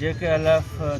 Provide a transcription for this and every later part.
JKLF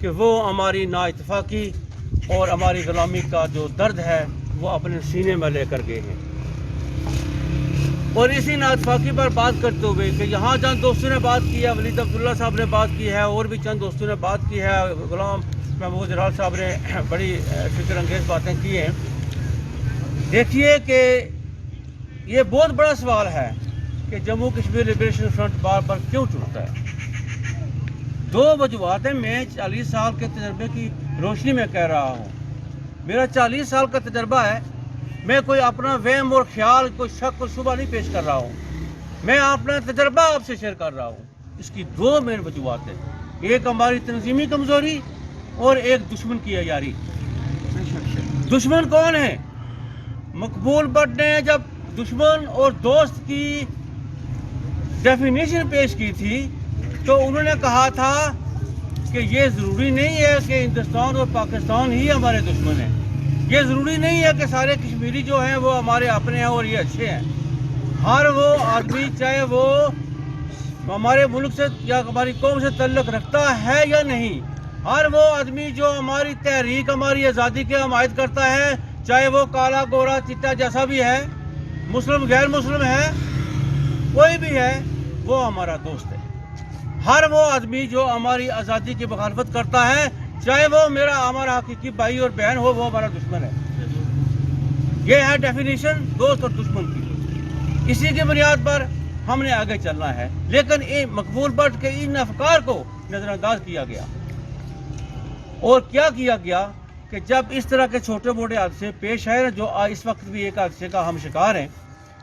کہ وہ ہماری نااتفاقی اور ہماری غلامی کا جو درد ہے وہ اپنے سینے میں لے کر گئے ہیں۔ اور اسی نااتفاقی پر بات کرتے ہوئے کہ یہاں چند دوستوں نے بات کی ہے، ولید عبداللہ صاحب نے بات کی ہے، اور بھی چند دوستوں نے بات کی ہے، غلام محمود جلال صاحب نے بڑی فکر انگیز باتیں کی ہیں۔ دیکھیے کہ یہ بہت بڑا سوال ہے کہ جموں کشمیر لبریشن فرنٹ بار بار کیوں ٹوٹتا ہے۔ دو وجوہات ہیں۔ میں 40 سال کے تجربے کی روشنی میں کہہ رہا ہوں، میرا 40 سال کا تجربہ ہے، میں کوئی اپنا وہم اور خیال، کوئی شک اور شبہ نہیں پیش کر رہا ہوں، میں اپنا تجربہ آپ سے شیئر کر رہا ہوں۔ اس کی دو مین وجوہات ہیں، ایک ہماری تنظیمی کمزوری اور ایک دشمن کی عیاری۔ دشمن کون ہے؟ مقبول بٹ نے جب دشمن اور دوست کی ڈیفینیشن پیش کی تھی تو انہوں نے کہا تھا کہ یہ ضروری نہیں ہے کہ ہندوستان اور پاکستان ہی ہمارے دشمن ہیں، یہ ضروری نہیں ہے کہ سارے کشمیری جو ہیں وہ ہمارے اپنے ہیں اور یہ اچھے ہیں۔ ہر وہ آدمی چاہے وہ ہمارے ملک سے یا ہماری قوم سے تعلق رکھتا ہے یا نہیں، ہر وہ آدمی جو ہماری تحریک، ہماری آزادی کی حمایت کرتا ہے، چاہے وہ کالا گورا چٹا جیسا بھی ہے، مسلم غیر مسلم ہے، کوئی بھی ہے، وہ ہمارا دوست ہے۔ ہر وہ آدمی جو ہماری آزادی کی مخالفت کرتا ہے، چاہے وہ ہمارا حقیقی بھائی اور بہن ہو، وہ ہمارا دشمن ہے۔ یہ ہے ڈیفینیشن دوست اور دشمن کی۔ اسی کی بنیاد پر ہم نے آگے چلنا ہے، لیکن مقبول بٹ کے ان افکار کو نظر انداز کیا گیا۔ اور کیا کیا گیا کہ جب اس طرح کے چھوٹے موٹے حادثے پیش آئے، جو اس وقت بھی ایک حادثے کا ہم شکار ہیں،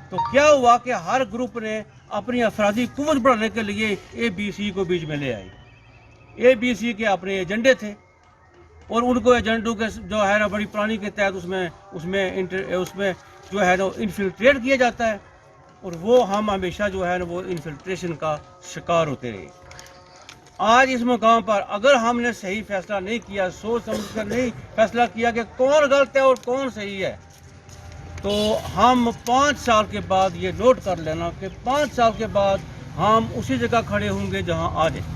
تو کیا ہوا کہ ہر گروپ نے اپنی افرادی قوت بڑھانے کے لیے اے بی سی کو بیچ میں لے آئی۔ اے بی سی کے اپنے ایجنڈے تھے اور ان کو ایجنڈوں کے جو ہے نا بڑی پرانی کے تحت اس میں جو ہے نا انفلٹریٹ کیا جاتا ہے، اور وہ ہم ہمیشہ جو ہے نا وہ انفلٹریشن کا شکار ہوتے رہے۔ آج اس مقام پر اگر ہم نے صحیح فیصلہ نہیں کیا، سوچ سمجھ کر نہیں فیصلہ کیا کہ کون غلط ہے اور کون صحیح ہے، تو ہم 5 سال کے بعد یہ نوٹ کر لینا کہ 5 سال کے بعد ہم اسی جگہ کھڑے ہوں گے جہاں آج ہیں۔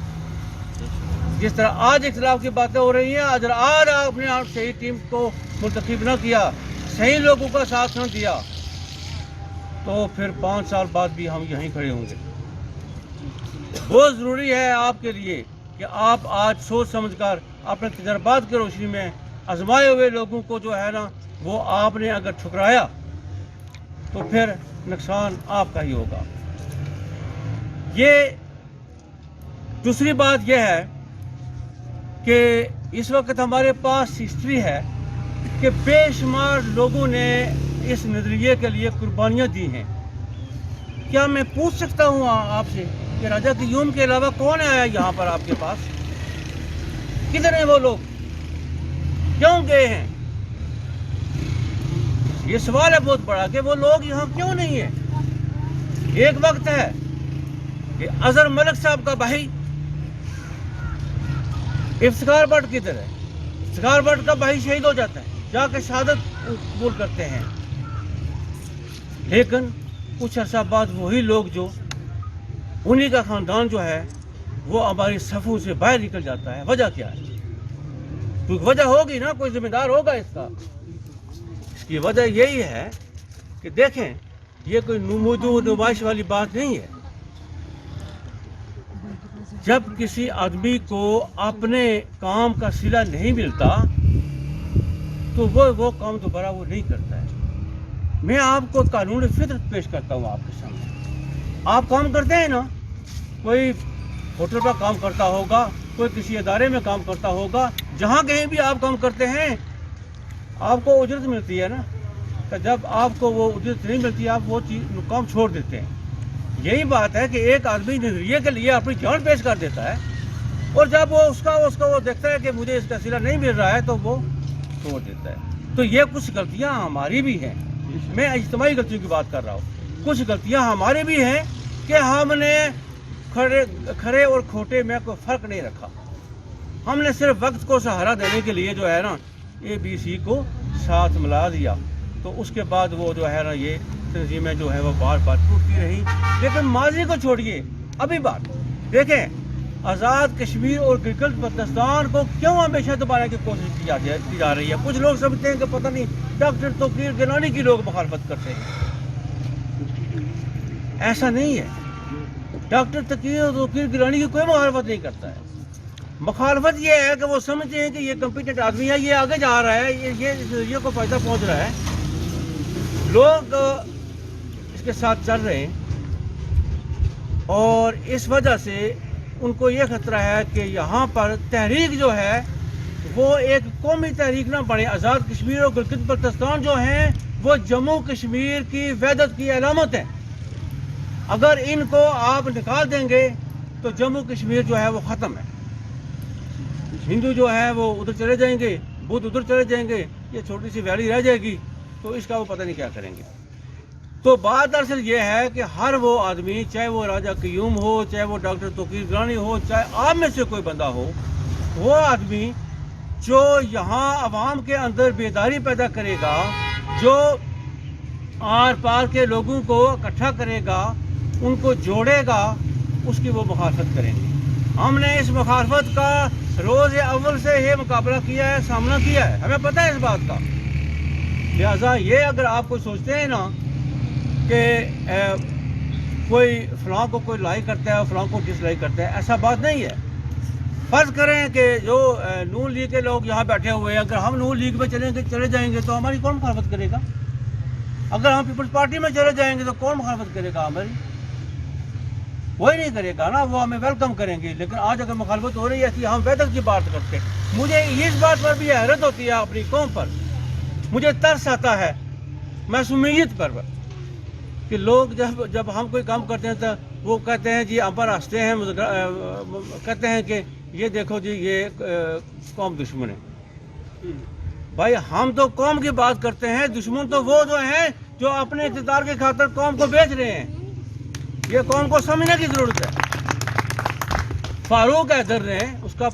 جس طرح آج اختلاف کی باتیں ہو رہی ہیں، اگر آج آپ نے صحیح ٹیم کو منتخب نہ کیا، صحیح لوگوں کا ساتھ نہ دیا، تو پھر 5 سال بعد بھی ہم یہیں کھڑے ہوں گے۔ بہت ضروری ہے آپ کے لیے کہ آپ آج سوچ سمجھ کر اپنے تجربات کی روشنی میں آزمائے ہوئے لوگوں کو جو ہے نا وہ آپ نے اگر ٹھکرایا تو پھر نقصان آپ کا ہی ہوگا۔ یہ دوسری بات یہ ہے کہ اس وقت ہمارے پاس ہسٹری ہے کہ بے شمار لوگوں نے اس نظریے کے لیے قربانیاں دی ہیں۔ کیا میں پوچھ سکتا ہوں آپ سے کہ راجہ قیوم کے علاوہ کون آیا یہاں پر آپ کے پاس؟ کدھر ہیں وہ لوگ؟ کیوں گئے ہیں؟ یہ سوال ہے بہت بڑا کہ وہ لوگ یہاں کیوں نہیں ہیں۔ ایک وقت ہے کہ اظہر ملک صاحب کا بھائی افتخار بٹ کدھر ہے؟ افتخار بٹ کا بھائی شہید ہو جاتا ہے، جا کے شہادت قبول کرتے ہیں، لیکن کچھ عرصہ بعد وہی لوگ جو انہی کا خاندان جو ہے وہ ہماری صفوں سے باہر نکل جاتا ہے۔ وجہ کیا ہے؟ کوئی وجہ ہوگی نا، کوئی ذمہ دار ہوگا اس کا۔ اس کی وجہ یہی ہے کہ دیکھیں، یہ کوئی نمائش والی بات نہیں ہے۔ جب کسی آدمی کو اپنے کام کا صلہ نہیں ملتا تو وہ کام دوبارہ وہ نہیں کرتا ہے۔ میں آپ کو قانون فطرت پیش کرتا ہوں آپ کے سامنے۔ آپ کام کرتے ہیں نا، کوئی ہوٹل پر کام کرتا ہوگا، کوئی کسی ادارے میں کام کرتا ہوگا، جہاں کہیں بھی آپ کام کرتے ہیں آپ کو اجرت ملتی ہے نا، تو جب آپ کو وہ اجرت نہیں ملتی آپ وہ کام چھوڑ دیتے ہیں۔ یہی بات ہے کہ ایک آدمی نظریے کے لیے اپنی جان پیش کر دیتا ہے، اور جب وہ اس کا وہ دیکھتا ہے کہ مجھے اس کا صلہ نہیں مل رہا ہے تو وہ چھوڑ دیتا ہے۔ تو یہ کچھ غلطیاں ہماری بھی ہیں، میں اجتماعی غلطیوں کی بات کر رہا ہوں۔ کچھ غلطیاں ہماری بھی ہیں کہ ہم نے کھڑے اور کھوٹے میں کوئی فرق نہیں رکھا۔ ہم نے صرف وقت کو سہارا دینے کے لیے جو ہے نا اے بی سی کو ساتھ ملا دیا، تو اس کے بعد وہ جو ہے نا یہ تنظیمیں جو ہے وہ بار بار ٹوٹتی رہی۔ لیکن ماضی کو چھوڑیے، ابھی بات دیکھیں آزاد کشمیر اور گلگت بلتستان کو کیوں ہمیشہ دبانے کی کوشش کی جا رہی ہے؟ کچھ لوگ سمجھتے ہیں کہ پتہ نہیں ڈاکٹر توقیر گیلانی کی لوگ مخالفت کرتے ہیں، ایسا نہیں ہے۔ ڈاکٹر توقیر گیلانی کی کوئی مخالفت نہیں کرتا ہے۔ مخالفت یہ ہے کہ وہ سمجھتے ہیں کہ یہ کمپیٹنٹ آدمی ہے، یہ آگے جا رہا ہے، یہ اس نظریے کو فائدہ پہنچ رہا ہے، لوگ اس کے ساتھ چل رہے ہیں، اور اس وجہ سے ان کو یہ خطرہ ہے کہ یہاں پر تحریک جو ہے وہ ایک قومی تحریک نہ بنے۔ آزاد کشمیر اور گلگت بلتستان جو ہیں وہ جموں کشمیر کی وحدت کی علامت ہے۔ اگر ان کو آپ نکال دیں گے تو جموں کشمیر جو ہے وہ ختم ہے، ہندو جو ہے وہ ادھر چلے جائیں گے، بدھ ادھر چلے جائیں گے، یہ چھوٹی سی ویلی رہ جائے گی، تو اس کا وہ پتہ نہیں کیا کریں گے۔ تو بات دراصل یہ ہے کہ ہر وہ آدمی، چاہے وہ راجہ قیوم ہو، چاہے وہ ڈاکٹر توقیر گیلانی ہو، چاہے آپ میں سے کوئی بندہ ہو، وہ آدمی جو یہاں عوام کے اندر بیداری پیدا کرے گا، جو آر پار کے لوگوں کو اکٹھا کرے گا، ان کو جوڑے گا، اس کی وہ مخالفت کریں گے۔ ہم نے اس مخالفت کا روز اول سے یہ مقابلہ کیا ہے، سامنا کیا ہے، ہمیں پتہ ہے اس بات کا۔ لہٰذا یہ اگر آپ کوئی سوچتے ہیں نا کہ کوئی فلاں کو کوئی لائک کرتا ہے اور فلاں کو ڈس لائک کرتا ہے، ایسا بات نہیں ہے۔ فرض کریں کہ جو نون لیگ کے لوگ یہاں بیٹھے ہوئے ہیں، اگر ہم نون لیگ میں چلے جائیں گے تو ہماری کون مخالفت کرے گا؟ اگر ہم پیپلز پارٹی میں چلے جائیں گے تو کون مخالفت کرے گا ہماری؟ وہی نہیں کرے گا نا، وہ ہمیں ویلکم کریں گے۔ لیکن آج اگر مخالفت ہو رہی ہے کہ ہم وحدت کی بات کرتے ہیں، مجھے اس بات پر بھی حیرت ہوتی ہے اپنی قوم پر، مجھے ترس آتا ہے معصومیت پر کہ لوگ جب ہم کوئی کام کرتے ہیں تو وہ کہتے ہیں جی ہم پر ہنستے ہیں، کہتے ہیں کہ یہ دیکھو جی یہ قوم دشمن ہے۔ بھائی ہم تو قوم کی بات کرتے ہیں، دشمن تو وہ جو ہیں جو اپنے اقتدار کی خاطر قوم کو بیچ رہے ہیں۔ یہ قوم کو سمجھنے کی ضرورت ہے۔ فاروق حیدر نے اس کا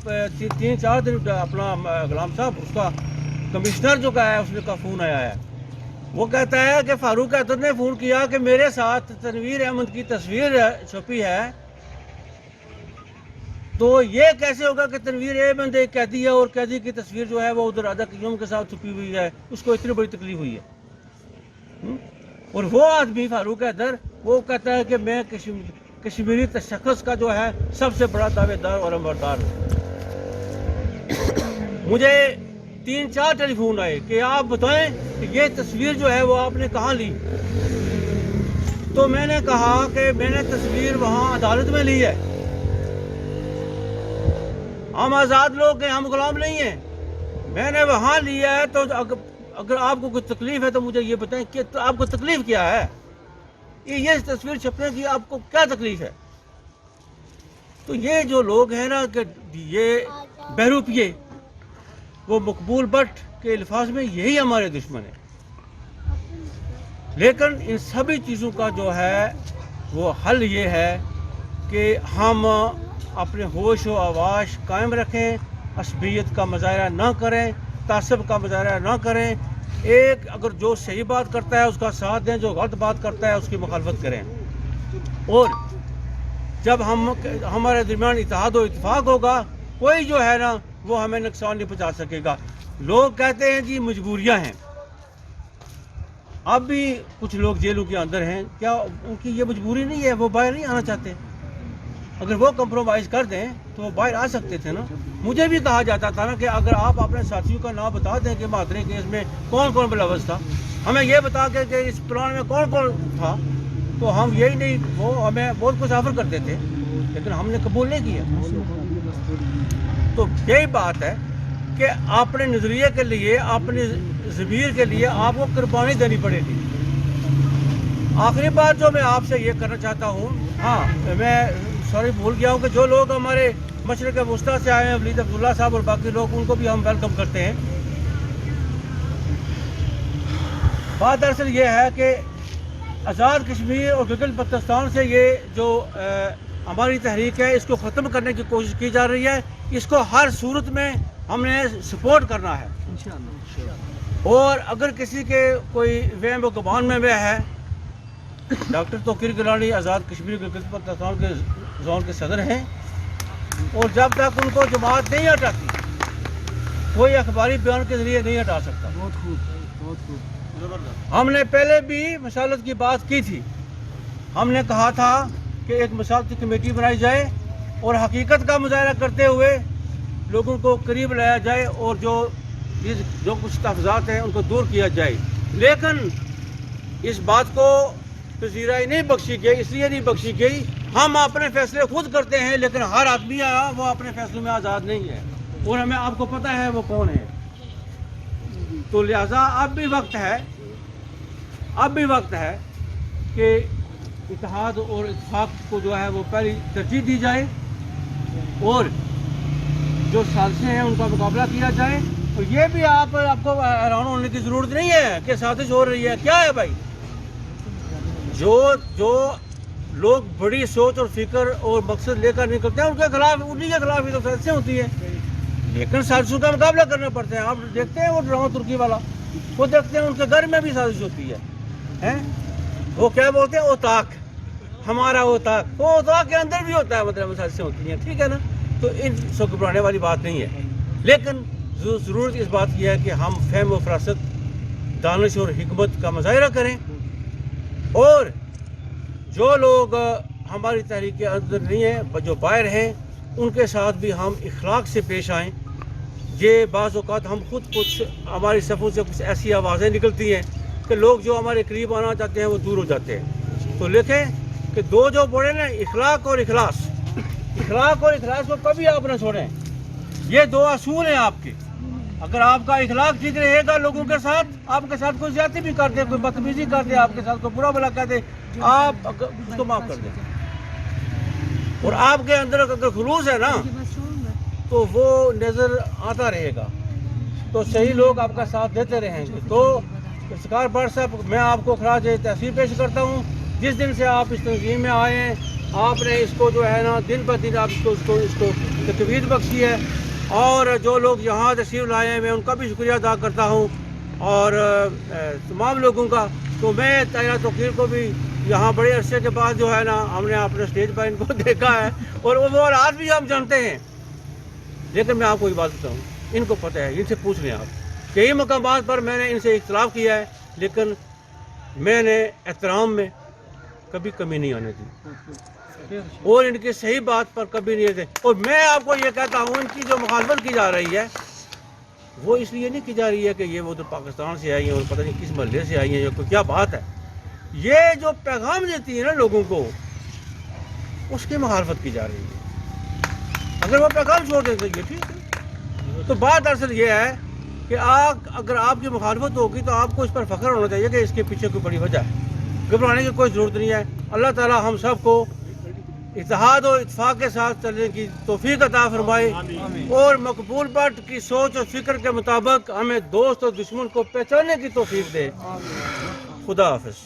3-4 دن اپنا غلام صاحب اس کا کمشنر جو کا ہے اس نے کا فون آیا ہے، وہ کہتا ہے کہ فاروق حیدر نے فون کیا کہ میرے ساتھ تنویر احمد کی تصویر چھپی ہے، تو یہ کیسے ہوگا کہ تنویر احمد ایک قیدی ہے اور قیدی کی تصویر جو ہے وہ ادھر راجہ قیوم کے ساتھ چھپی ہوئی ہے، اس کو اتنی بڑی تکلیف ہوئی ہے۔ اور وہ آدمی فاروق حیدر وہ کہتا ہے کہ میں کشمیری تشخص کا جو ہے سب سے بڑا دعوے دار اور نمبردار ہوں۔ مجھے 3-4 ٹیلی فون آئے کہ آپ بتائیں کہ یہ تصویر جو ہے وہ آپ نے کہاں لی؟ تو میں نے کہا کہ میں نے تصویر وہاں عدالت میں لی ہے، ہم آزاد لوگ ہیں، ہم غلام نہیں ہیں، میں نے وہاں لیا ہے۔ تو اگر آپ کو کوئی تکلیف ہے تو مجھے یہ بتائیں کہ آپ کو تکلیف کیا ہے، یہ تصویر چھپنے کی آپ کو کیا تکلیف ہے؟ تو یہ جو لوگ ہیں نا کہ یہ بہروپیے، وہ مقبول بٹ کے الفاظ میں یہی ہمارے دشمن ہیں۔ لیکن ان سبھی چیزوں کا جو ہے وہ حل یہ ہے کہ ہم اپنے ہوش و آواش قائم رکھیں، عصبیت کا مظاہرہ نہ کریں، تعصب کا مظاہرہ نہ کریں، ایک اگر جو صحیح بات کرتا ہے اس کا ساتھ دیں، جو غلط بات کرتا ہے اس کی مخالفت کریں، اور جب ہمارے درمیان اتحاد و اتفاق ہوگا، کوئی جو ہے نا وہ ہمیں نقصان نہیں پہنچا سکے گا۔ لوگ کہتے ہیں جی مجبوریاں ہیں، اب بھی کچھ لوگ جیلوں کے اندر ہیں، کیا ان کی یہ مجبوری نہیں ہے؟ وہ باہر نہیں آنا چاہتے؟ اگر وہ کمپرومائز کر دیں تو وہ باہر آ سکتے تھے نا۔ مجھے بھی کہا جاتا تھا نا کہ اگر آپ اپنے ساتھیوں کا نام بتا دیں کہ مہادری کیس میں کون کون ملوث تھا، ہمیں یہ بتا کے کہ اس پلان میں کون کون تھا، تو ہم یہی نہیں، وہ ہمیں بہت کچھ آفر کرتے تھے، لیکن ہم نے قبول نہیں کیا۔ تو یہی بات ہے کہ اپنے نظریے کے لیے، اپنی ضمیر کے لیے آپ کو قربانی دینی پڑے گی۔ آخری بات جو میں آپ سے یہ کرنا چاہتا ہوں، ہاں میں سوری بھول گیا ہوں کہ جو لوگ ہمارے مشرق وسطیٰ سے آئے ہیں، ولید عبداللہ صاحب اور باقی لوگ، ان کو بھی ہم ویلکم کرتے ہیں۔ بات دراصل یہ ہے کہ آزاد کشمیر اور گلگت بلتستان سے یہ جو ہماری تحریک ہے اس کو ختم کرنے کی کوشش کی جا رہی ہے، اس کو ہر صورت میں ہم نے سپورٹ کرنا ہے اور اگر کسی کے کوئی وہم و گمان میں ہے، ڈاکٹر توقیر گیلانی آزاد کشمیر گلگت بلتستان کے زون کے صدر ہیں، اور جب تک ان کو جماعت نہیں ہٹاتی کوئی اخباری بیان کے ذریعے نہیں ہٹا سکتا. بہت خوب. ہم نے پہلے بھی مصالحت کی بات کی تھی. ہم نے کہا تھا کہ ایک مصالحتی کمیٹی بنائی جائے اور حقیقت کا مظاہرہ کرتے ہوئے لوگوں کو قریب لایا جائے اور جو کچھ تحفظات ہیں ان کو دور کیا جائے. لیکن اس بات کو پذیرائی نہیں بخشی گئی. اس لیے نہیں بخشی گئی ہم اپنے فیصلے خود کرتے ہیں لیکن ہر آدمی وہ اپنے فیصلوں میں آزاد نہیں ہے اور ہمیں آپ کو پتہ ہے وہ کون ہے. تو لہذا اب بھی وقت ہے کہ اتحاد اور اتفاق کو جو ہے وہ پہلی ترجیح دی جائے اور جو سازشیں ہیں ان کا مقابلہ کیا جائے. اور یہ بھی آپ کو حیران ہونے کی ضرورت نہیں ہے کہ سازش ہو رہی ہے. کیا ہے بھائی؟ جو لوگ بڑی سوچ اور فکر اور مقصد لے کر نکلتے ہیں انہیں کے خلاف ہی تو سازشیں ہوتی ہیں. لیکن سازشوں کا مقابلہ کرنا پڑتا ہے. آپ دیکھتے ہیں وہ ڈرامہ ترکی والا, وہ دیکھتے ہیں ان کے گھر میں بھی سازش ہوتی ہے. وہ کیا بولتے ہیں اوتاق, ہمارا اوتاق, وہ اوتاق کے اندر بھی ہوتا ہے, مطلب سازشیں ہوتی ہیں. ٹھیک ہے نا. تو ان سب گھبرانے والی بات نہیں ہے. لیکن ضرورت اس بات کی ہے کہ ہم فہم و فراست, دانش اور حکمت کا مظاہرہ کریں اور جو لوگ ہماری تحریک کے اندر نہیں ہیں, جو باہر ہیں, ان کے ساتھ بھی ہم اخلاق سے پیش آئیں. یہ بعض اوقات ہم خود کچھ ہماری صفوں سے کچھ ایسی آوازیں نکلتی ہیں کہ لوگ جو ہمارے قریب آنا چاہتے ہیں وہ دور ہو جاتے ہیں. تو لکھیں کہ دو جو بڑے نا, اخلاق اور اخلاص کو کبھی آپ نہ چھوڑیں. یہ دو اصول ہیں آپ کے. اگر آپ کا اخلاق ٹھیک رہے گا لوگوں کے ساتھ, آپ کے ساتھ کوئی زیادتی بھی کر دے, کوئی بدتمیزی کر دے, آپ کے ساتھ کوئی برا بھلا کر دے, آپ اس کو معاف کر دیں. اور آپ کے اندر اگر خلوص ہے نا تو وہ نظر آتا رہے گا, تو صحیح لوگ آپ کا ساتھ دیتے رہیں گے. تو سرکار بٹ صاحب, میں آپ کو خراج تحسین پیش کرتا ہوں. جس دن سے آپ اس تنظیم میں آئے ہیں, آپ نے اس کو جو ہے نا دن بہ دن آپ اس کو تقویت بخشی ہے. اور جو لوگ یہاں تشریف لائے ہیں میں ان کا بھی شکریہ ادا کرتا ہوں اور تمام لوگوں کا. تو میں طاہرہ توقیر کو بھی یہاں بڑے عرصے کے بعد جو ہے نا ہم نے اپنے اسٹیج پر ان کو دیکھا ہے اور وہ آج بھی ہم جانتے ہیں. لیکن میں آپ کو یہ بات بتاؤں, ان کو پتہ ہے, ان سے پوچھ لیں آپ. کئی مقامات پر میں نے ان سے اختلاف کیا ہے لیکن میں نے احترام میں کبھی کمی نہیں آنے دی اور ان کی صحیح بات پر کبھی نہیں دے. اور میں آپ کو یہ کہتا ہوں, ان کی جو مخالفت کی جا رہی ہے وہ اس لیے نہیں کی جا رہی ہے کہ یہ وہ تو پاکستان سے آئی ہیں اور پتہ نہیں کس محلے سے آئی ہیں یا کوئی کیا بات ہے. یہ جو پیغام دیتی ہے نا لوگوں کو, اس کی مخالفت کی جا رہی ہے. اگر وہ پیغام چھوڑ دیں تو یہ ٹھیک ہے. تو بات اصل یہ ہے کہ اگر آپ کی مخالفت ہوگی تو آپ کو اس پر فخر ہونا چاہیے کہ اس کے پیچھے کوئی بڑی وجہ ہے. گھبرانے کی کوئی ضرورت نہیں ہے. اللہ تعالی ہم سب کو اتحاد و اتفاق کے ساتھ چلنے کی توفیق عطا فرمائے اور مقبول بٹ کی سوچ اور فکر کے مطابق ہمیں دوست اور دشمن کو پہچاننے کی توفیق دے. خدا حافظ.